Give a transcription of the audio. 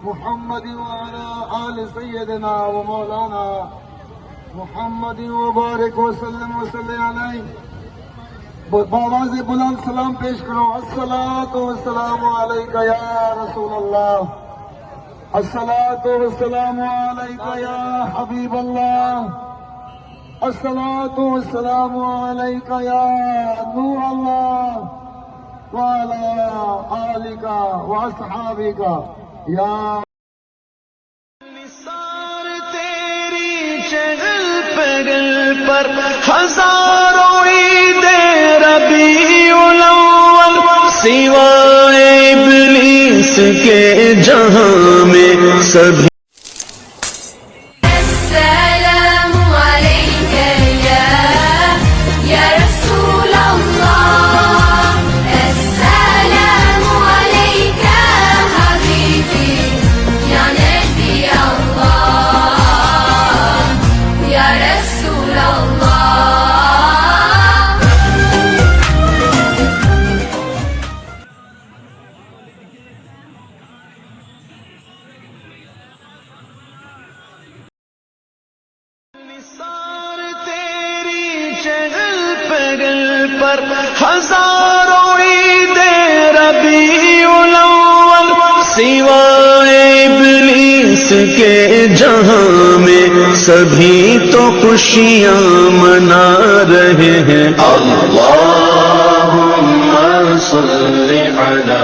मुहम्मद वाला आल सय्यदना व मौलाना मुहम्मद मुबारक वसल्लम वसल्लम अलैहि। बावाज़ बुलंद सलाम पेश करो। अस्सलातु वस्सलामु अलैका या रसूल अल्लाह, अस्सलातु वस्सलामु अलैका या हबीब अल्लाह, अस्सलातु वस्सलामु अलैका या नूर अल्लाह व अला आलिका व अस्हाबिका या। निसार तेरी चहल पहल पर हजारों ईदे रबीउल अव्वल, सिवाए इब्लीस के जहां में सभी। निसार तेरी चहल पहल पर हजारों ईदे रबीउल अव्वल, सिवाए इब्लीस के जहां में सभी तो खुशियां मना रहे हैं। अल्लाहुम्मा सल्ली अला